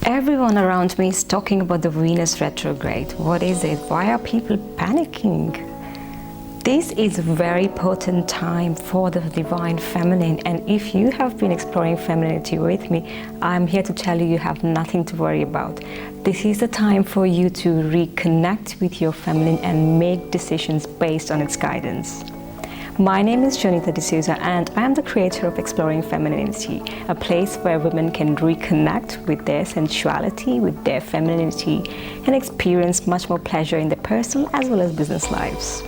Everyone around me is talking about the Venus retrograde. What is it? Why are people panicking? This is a very potent time for the divine feminine, and if you have been exploring femininity with me, I'm here to tell you you have nothing to worry about. This is the time for you to reconnect with your feminine and make decisions based on its guidance. My name is Jonita D'Souza and I am the creator of Exploring Femininity, a place where women can reconnect with their sensuality, with their femininity, and experience much more pleasure in their personal as well as business lives.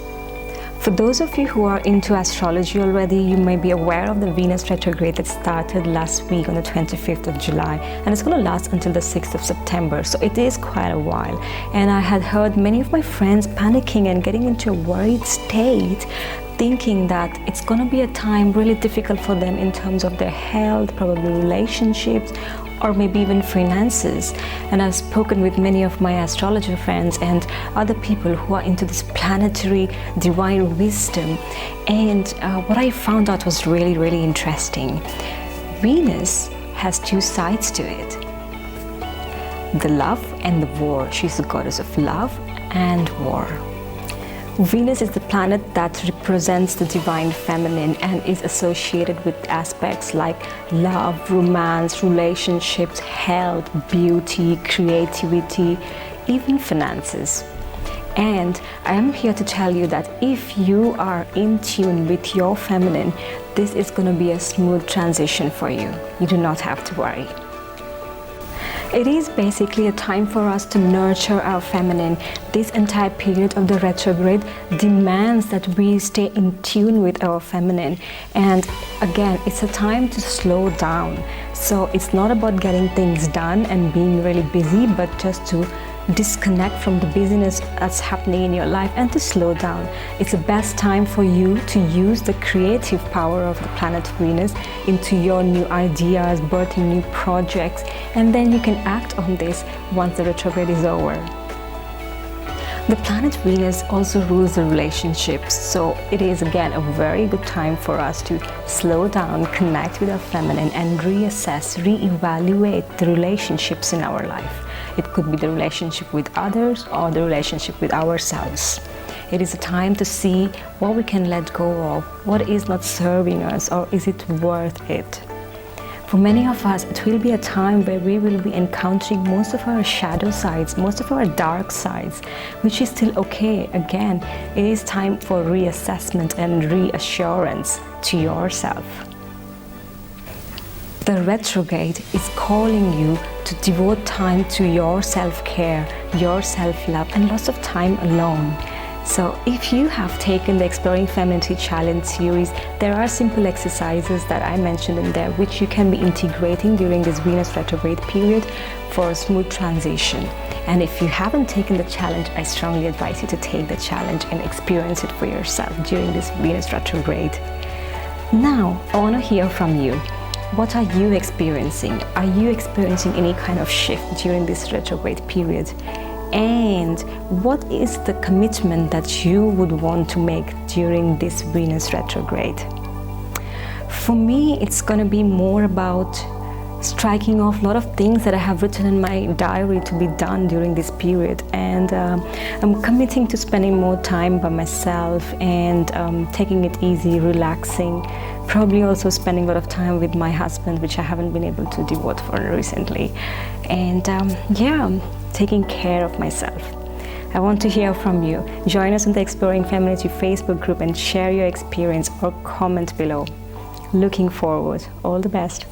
For those of you who are into astrology already, you may be aware of the Venus retrograde that started last week on the 25th of July, and it's going to last until the 6th of September, so it is quite a while. And I had heard many of my friends panicking and getting into a worried state, thinking that it's going to be a time really difficult for them in terms of their health, probably relationships, or maybe even finances. And I've spoken with many of my astrologer friends and other people who are into this planetary divine wisdom, and what I found out was really interesting. Venus has two sides to it: the love and the war. She's the goddess of love and war. Venus is the planet that represents the divine feminine and is associated with aspects like love, romance, relationships, health, beauty, creativity, even finances. And I am here to tell you that if you are in tune with your feminine, this is going to be a smooth transition for you. You do not have to worry. It is basically a time for us to nurture our feminine. This entire period of the retrograde demands that we stay in tune with our feminine. And again, it's a time to slow down. So it's not about getting things done and being really busy, but just to disconnect from the busyness that's happening in your life and to slow down. It's the best time for you to use the creative power of the planet Venus into your new ideas, birthing new projects, and then you can act on this once the retrograde is over. The planet Venus also rules the relationships, so it is again a very good time for us to slow down, connect with our feminine, and reassess, reevaluate the relationships in our life. It could be the relationship with others or the relationship with ourselves. It is a time to see what we can let go of, what is not serving us, or is it worth it. For many of us, it will be a time where we will be encountering most of our shadow sides, most of our dark sides, which is still okay. Again, it is time for reassessment and reassurance to yourself. The retrograde is calling you to devote time to your self-care, your self-love, and lots of time alone. So if you have taken the Exploring Femininity Challenge series, there are simple exercises that I mentioned in there which you can be integrating during this Venus retrograde period for a smooth transition. And if you haven't taken the challenge, I strongly advise you to take the challenge and experience it for yourself during this Venus retrograde. Now, I want to hear from you. What are you experiencing? Are you experiencing any kind of shift during this retrograde period? And what is the commitment that you would want to make during this Venus retrograde? For me, it's going to be more about striking off a lot of things that I have written in my diary to be done during this period, and I'm committing to spending more time by myself and taking it easy, relaxing, probably also spending a lot of time with my husband, which I haven't been able to devote for recently, and taking care of myself. I want to hear from you. Join us on the Exploring Femininity Facebook group and share your experience or comment below. Looking forward. All the best.